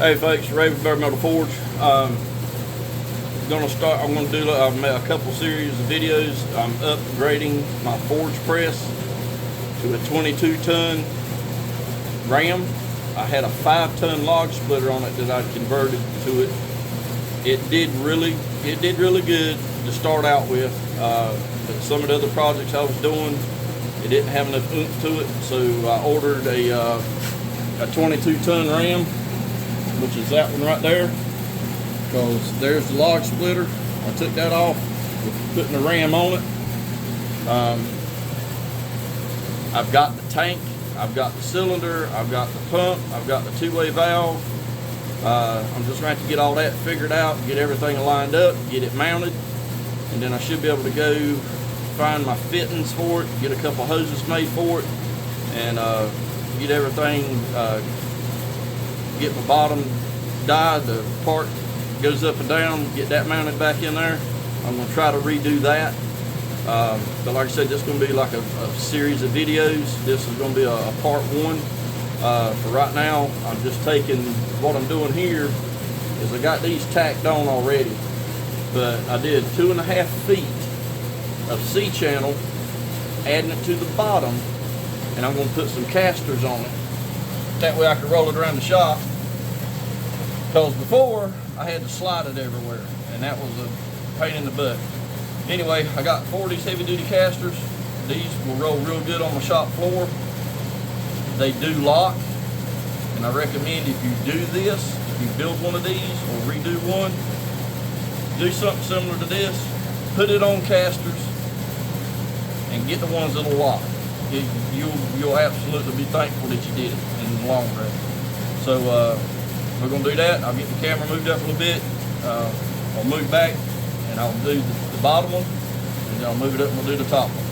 Hey folks, Raven Bare Metal Forge. I'm gonna do a couple series of videos. I'm upgrading my forge press to a 22-ton ram. I had a 5-ton log splitter on it that I converted to it. It did really good to start out with, but some of the other projects I was doing, it didn't have enough oomph to it, so I ordered a 22-ton ram, which is that one right there, because there's the log splitter. I took that off with putting the ram on it. I've got the tank, I've got the cylinder, I've got the pump, I've got the two-way valve. I'm just going to have to get all that figured out, get everything lined up, get it mounted, and then I should be able to go find my fittings for it, get a couple hoses made for it, and get everything, get my bottom die, the part goes up and down, get that mounted back in there. I'm going to try to redo that. But like I said, this is going to be like a series of videos. This is going to be a part one. For right now, I'm just taking, what I'm doing here is I got these tacked on already, but I did 2.5 feet of C-channel, adding it to the bottom, and I'm going to put some casters on it. That way I can roll it around the shop. Because before, I had to slide it everywhere, and that was a pain in the butt. Anyway, I got 4 of these heavy-duty casters. These will roll real good on my shop floor. They do lock, and I recommend if you do this, if you build one of these or redo one, do something similar to this, put it on casters, and get the ones that'll lock. You'll absolutely be thankful that you did it in the long run. So we're going to do that. I'll get the camera moved up a little bit. I'll move back, and I'll do the bottom one, and then I'll move it up and we'll do the top one.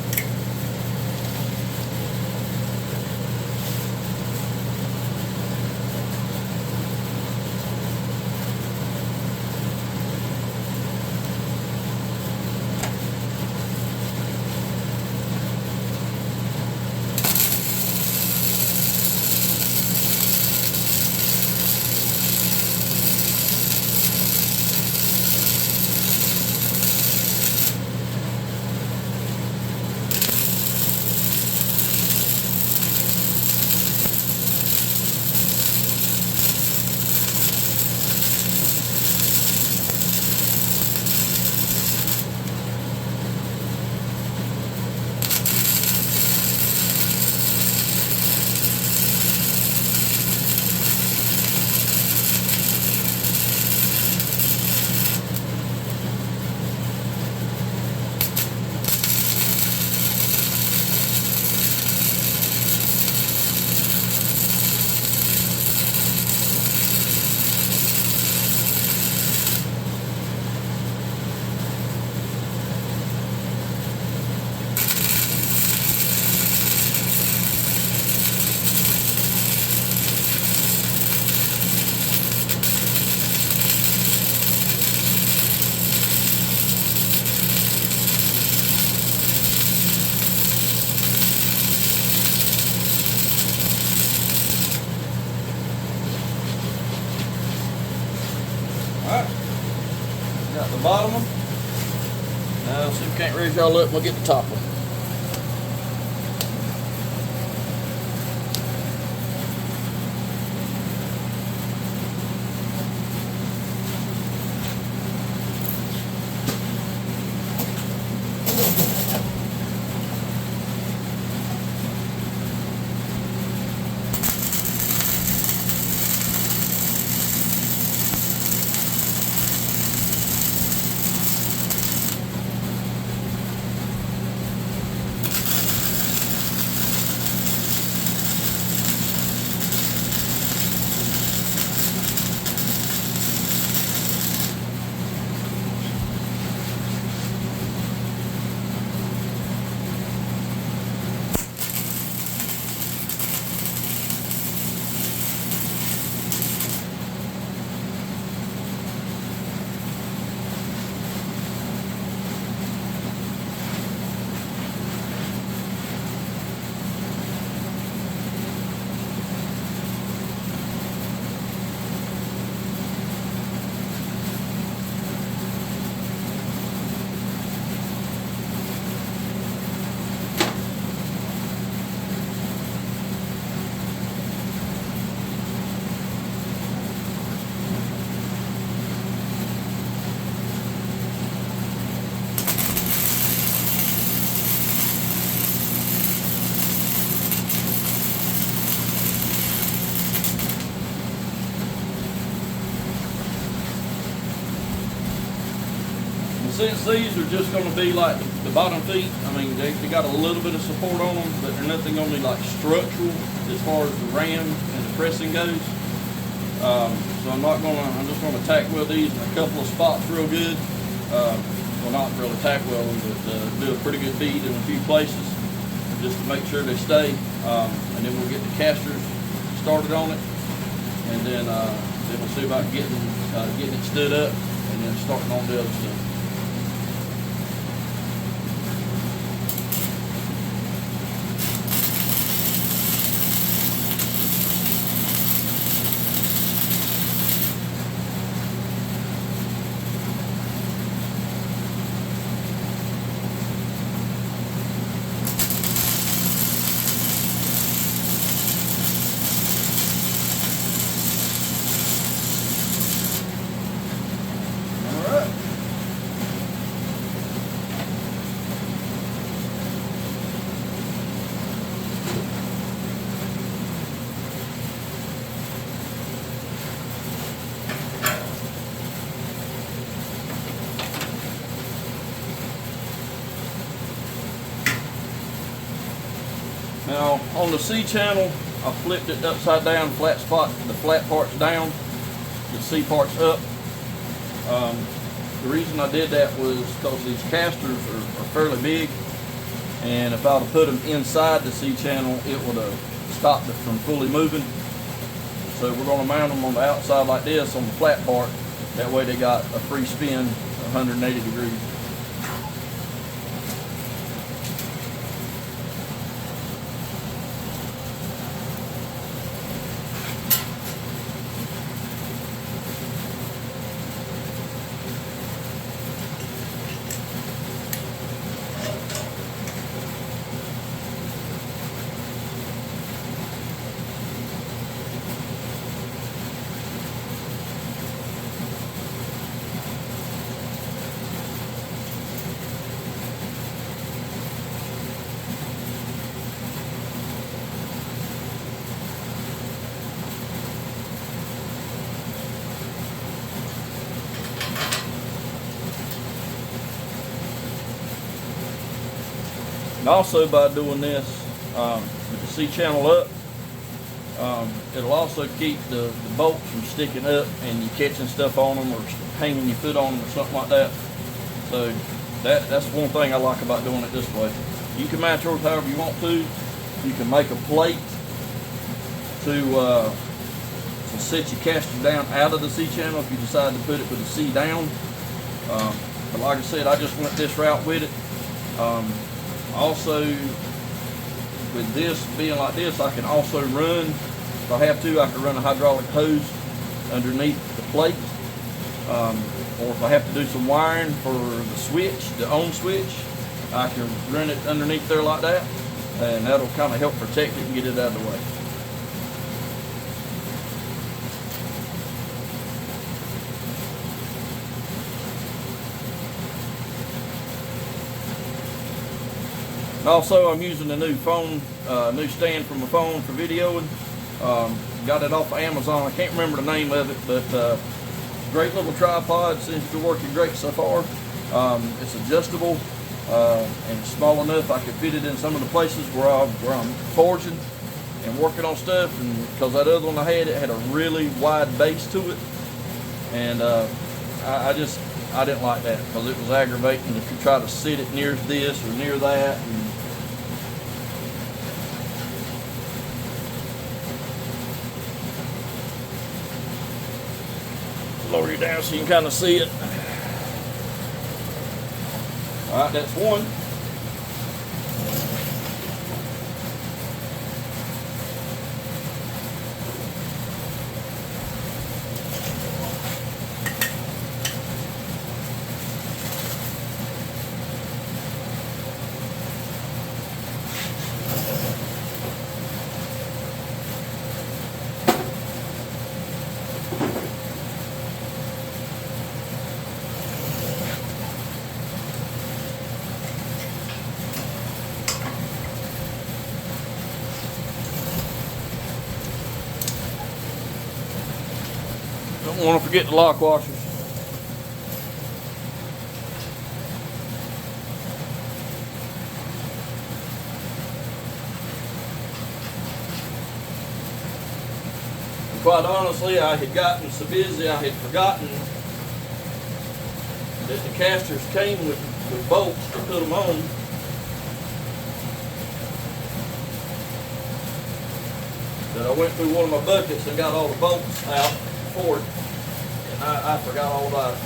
Got the bottom one. Now let's see if we can't raise y'all up and we'll get the top one. since these are just going to be like the bottom feet, I mean, they got a little bit of support on them, but they're nothing going to be like structural as far as the ram and the pressing goes. So I'm just going to tack weld these in a couple of spots real good. Well, not really tack weld them, but do a pretty good bead in a few places just to make sure they stay. And then we'll get the casters started on it, and then we'll see about getting it stood up and then starting on the other stuff. Now on the C channel, I flipped it upside down, flat spot, the flat part's down, the C part's up. The reason I did that was because these casters are fairly big, and if I'd have put them inside the C channel, it would have stopped it from fully moving. So we're going to mount them on the outside like this on the flat part. That way they got a free spin 180 degrees. And also by doing this with the C channel up, it'll also keep the bolts from sticking up and you catching stuff on them or hanging your foot on them or something like that. So that's one thing I like about doing it this way. You can mount yours however you want to. You can make a plate to set your caster down out of the C channel if you decide to put it with the C down. But like I said, I just went this route with it. Also, with this being like this, I can also run, if I have to, I can run a hydraulic hose underneath the plate. Or if I have to do some wiring for the switch, the on switch, I can run it underneath there like that, and that'll kind of help protect it and get it out of the way. And also, I'm using a new phone, new stand for my phone for videoing. Got it off of Amazon. I can't remember the name of it, but great little tripod. Seems to be working great so far. It's adjustable and it's small enough I can fit it in some of the places where I'm forging and working on stuff. And because that other one I had, it had a really wide base to it, and I didn't like that because it was aggravating if you try to sit it near this or near that. And lower you down so you can kind of see it. All right, that's one. Don't want to forget the lock washers. quite honestly, I had gotten so busy I had forgotten that the casters came with bolts to put them on. That I went through one of my buckets and got all the bolts out for it, and I forgot all about it.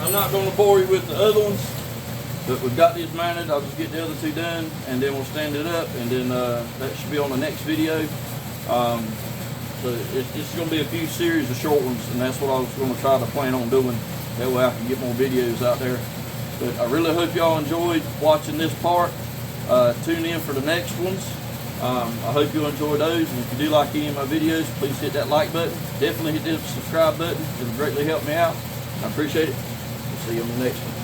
I'm not going to bore you with the other ones, but we've got these mounted. I'll just get the other two done, and then we'll stand it up, and then that should be on the next video. So it's going to be a few series of short ones, and that's what I was going to try to plan on doing. That way I can get more videos out there. But I really hope y'all enjoyed watching this part. Tune in for the next ones. I hope you'll enjoy those, and if you do like any of my videos, please hit that like button. Definitely hit the subscribe button. It'll greatly help me out. I appreciate it. We'll see you on the next one.